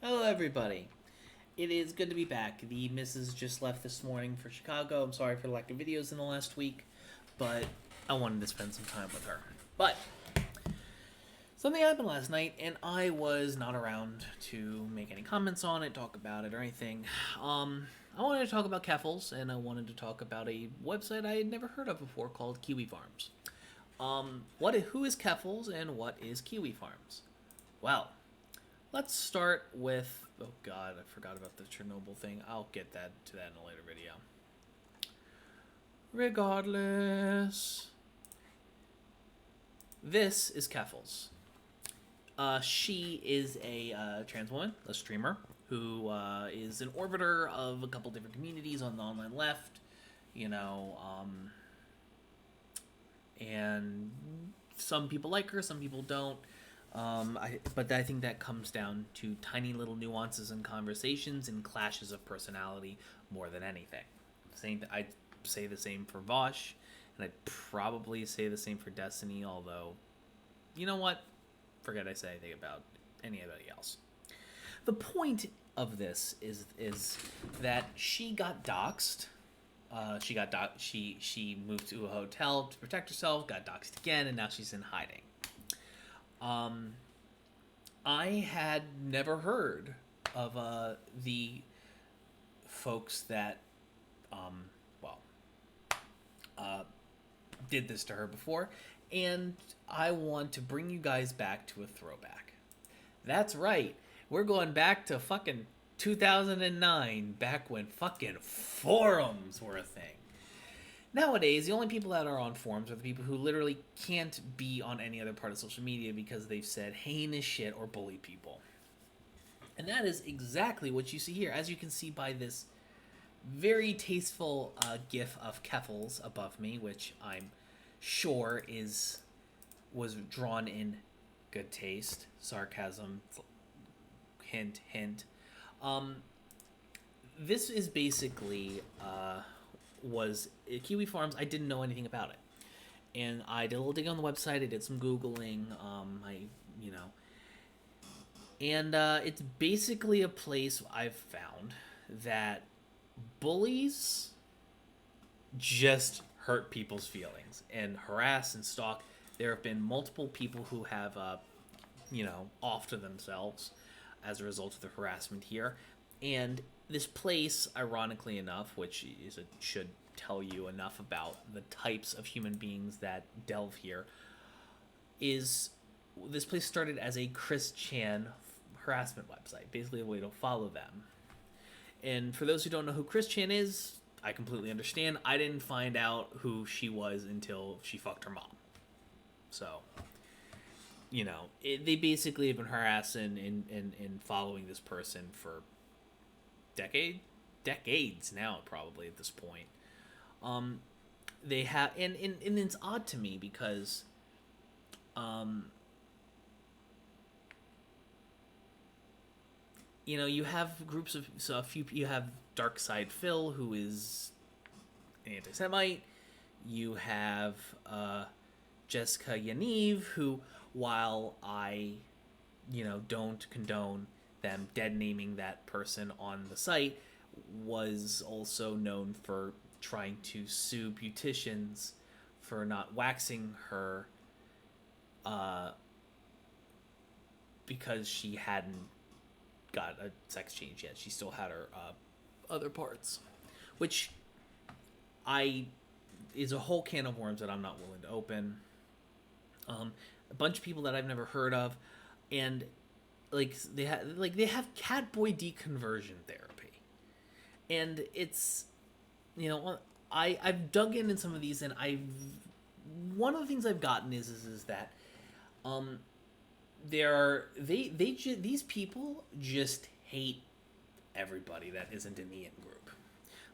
Hello, everybody. It is good to be back. The missus just left this morning for Chicago. I'm sorry for the lack of videos in the last week, but I wanted to spend some time with her. But something happened last night, and I was not around to make any comments on it, talk about it, or anything. I wanted to talk about Keffals, and I wanted to talk about a website I had never heard of before called Kiwi Farms. Who is Keffals, and what is Kiwi Farms? Well, let's start with... Oh god, I forgot about the Chernobyl thing. I'll get to that in a later video. Regardless, this is Keffals. She is a trans woman, a streamer, who is an orbiter of a couple different communities on the online left, and some people like her, some people don't. But I think that comes down to tiny little nuances in conversations and clashes of personality more than anything. I'd say the same for Vosh, and I'd probably say the same for Destiny, although, you know what? Forget I said anything about anybody else. The point of this is that she got doxxed. She moved to a hotel to protect herself, got doxxed again, and now she's in hiding. I had never heard of the folks that did this to her before, and I want to bring you guys back to a throwback. That's right, we're going back to fucking 2009, back when fucking forums were a thing. Nowadays, the only people that are on forums are the people who literally can't be on any other part of social media because they've said heinous shit or bully people. And that is exactly what you see here. As you can see by this very tasteful gif of Keffals above me, which I'm sure was drawn in good taste, sarcasm, hint, hint. This is basically... was Kiwi Farms. I didn't know anything about it, and I did a little digging on the website. I did some Googling. And it's basically a place I've found that bullies just hurt people's feelings and harass and stalk. There have been multiple people who have offed themselves as a result of the harassment here, and this place, ironically enough, which should tell you enough about the types of human beings that delve here, is this place started as a Chris Chan harassment website, basically a way to follow them. And for those who don't know who Chris Chan is, I completely understand. I didn't find out who she was until she fucked her mom. So, they basically have been harassing and following this person for decades now, probably at this point. They have, and it's odd to me because you have groups of, you have Dark Side Phil, who is an anti-Semite. You have Jessica Yaniv, who, while I don't condone them dead naming that person on the site, was also known for trying to sue beauticians for not waxing her because she hadn't got a sex change yet. She still had her other parts, which is a whole can of worms that I'm not willing to open. A bunch of people that I've never heard of, and they have catboy deconversion therapy, and it's I've dug in some of these, and one of the things I've gotten is that these people just hate everybody that isn't in the in-group.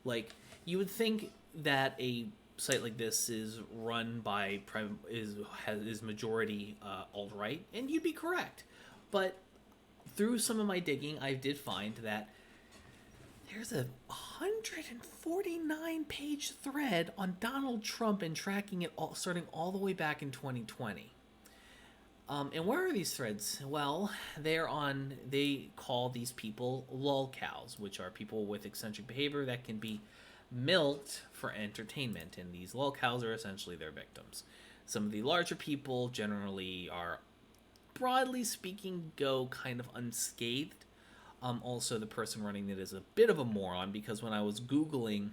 Like, you would think that a site like this is run by is majority alt-right, and you'd be correct, but through some of my digging, I did find that there's a 149-page thread on Donald Trump and tracking it all, starting all the way back in 2020. And where are these threads? Well, they call these people lolcows, which are people with eccentric behavior that can be milked for entertainment. And these lolcows are essentially their victims. Some of the larger people generally are, broadly speaking, go kind of unscathed. Also, the person running it is a bit of a moron, because when I was Googling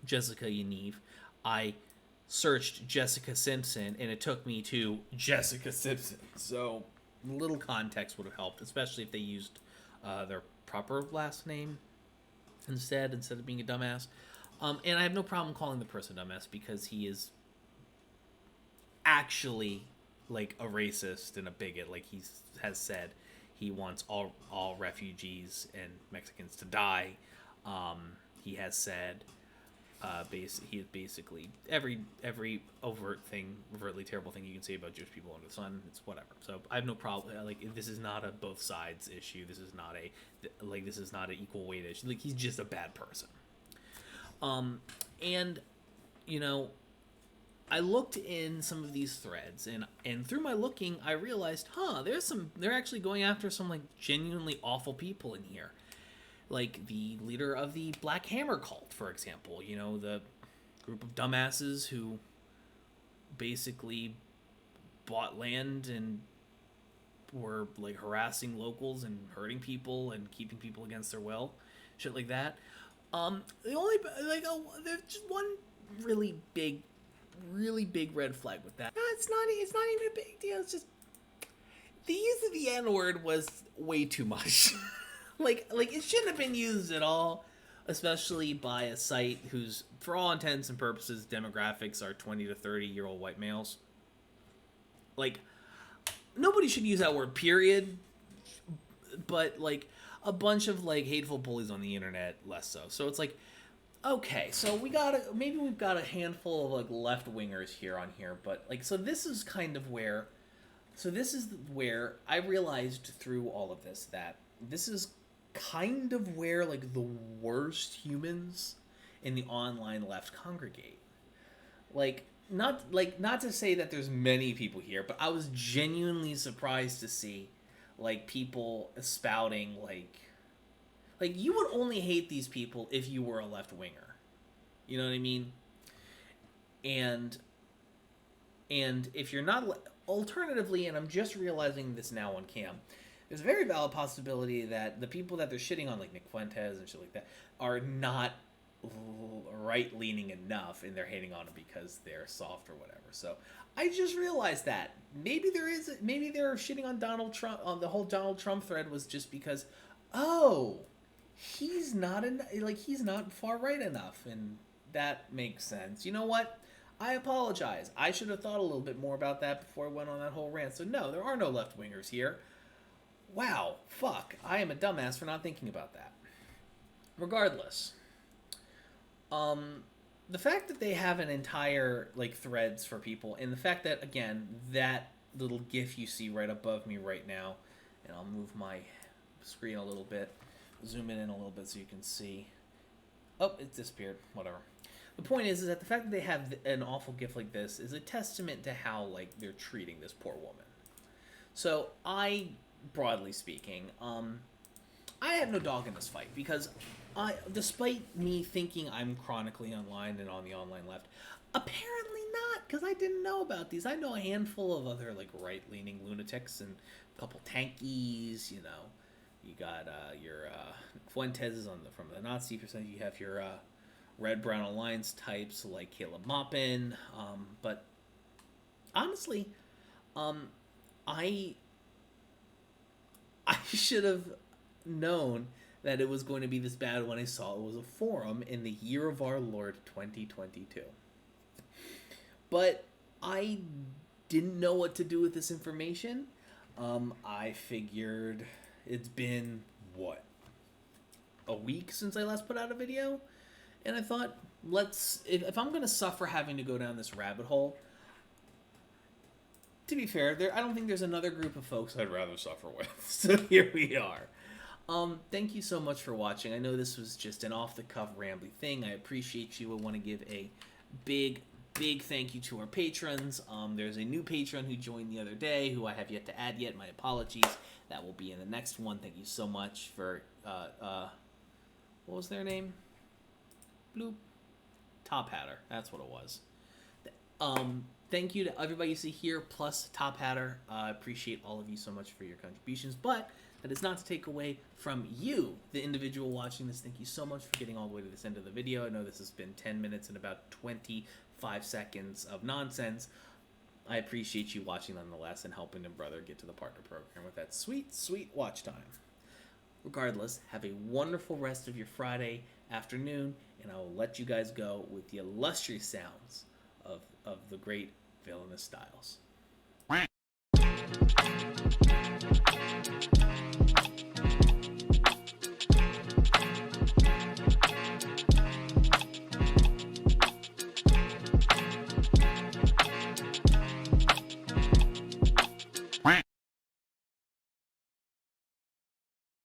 Jessica Yaniv, I searched Jessica Simpson, and it took me to Jessica Simpson. So, a little context would have helped, especially if they used their proper last name instead of being a dumbass. And I have no problem calling the person dumbass, because he is actually like a racist and a bigot. Like, he has said he wants all refugees and Mexicans to die. He has said he is basically every overtly terrible thing you can say about Jewish people under the sun. It's whatever. So I have no problem. Like, this is not a both sides issue. This is not an equal weight issue. Like, he's just a bad person. And you know, I looked in some of these threads, and through my looking, I realized, they're actually going after some like genuinely awful people in here. Like the leader of the Black Hammer cult, for example. You know, the group of dumbasses who basically bought land and were like harassing locals and hurting people and keeping people against their will, shit like that. There's just one really big red flag with that. No, it's not even a big deal. It's just the use of the N-word was way too much. like it shouldn't have been used at all, especially by a site whose, for all intents and purposes, demographics are 20 to 30-year-old white males. Like, nobody should use that word, period. But like a bunch of like hateful bullies on the internet, less so. So it's like, okay, so we've got a handful of like left wingers here, but like, so this is where I realized through all of this that this is kind of where like the worst humans in the online left congregate. Not to say that there's many people here, but I was genuinely surprised to see like people spouting like you would only hate these people if you were a left winger. You know what I mean? And if you're not, alternatively, and I'm just realizing this now on cam, there's a very valid possibility that the people that they're shitting on, like Nick Fuentes and shit like that, are not right-leaning enough, and they're hating on them because they're soft or whatever. So I just realized that maybe they're shitting on Donald Trump. On the whole Donald Trump thread was just because, he's not far right enough, and that makes sense. You know what? I apologize. I should have thought a little bit more about that before I went on that whole rant. So no, there are no left wingers here. Wow, fuck. I am a dumbass for not thinking about that. Regardless, the fact that they have an entire like threads for people, and the fact that, again, that little GIF you see right above me right now, and I'll move my screen a little bit, zoom in a little bit so you can see. Oh, it disappeared. Whatever. The point is that the fact that they have an awful GIF like this is a testament to how like they're treating this poor woman. So broadly speaking, I have no dog in this fight, because despite me thinking I'm chronically online and on the online left, apparently not, because I didn't know about these. I know a handful of other like right-leaning lunatics and a couple tankies. You know, you got your Fuentes from the Nazi percent. You have your Red Brown Alliance types like Caleb Maupin. But honestly, I should have known that it was going to be this bad when I saw it was a forum in the year of our Lord 2022. But I didn't know what to do with this information. I figured it's been, a week since I last put out a video? And I thought, if I'm going to suffer having to go down this rabbit hole, to be fair, I don't think there's another group of folks I'd rather suffer with. So here we are. Thank you so much for watching. I know this was just an off-the-cuff rambly thing. I appreciate you. I want to give a big, big thank you to our patrons. There's a new patron who joined the other day who I have yet to add yet. My apologies. That will be in the next one. Thank you so much for, what was their name? Bloop. Top Hatter. That's what it was. Thank you to everybody you see here, plus Top Hatter. I appreciate all of you so much for your contributions, but that is not to take away from you, the individual watching this. Thank you so much for getting all the way to this end of the video. I know this has been 10 minutes and about 25 seconds of nonsense. I appreciate you watching nonetheless and helping a brother get to the partner program with that sweet, sweet watch time. Regardless, have a wonderful rest of your Friday afternoon, and I will let you guys go with the illustrious sounds of the great Villainous Styles.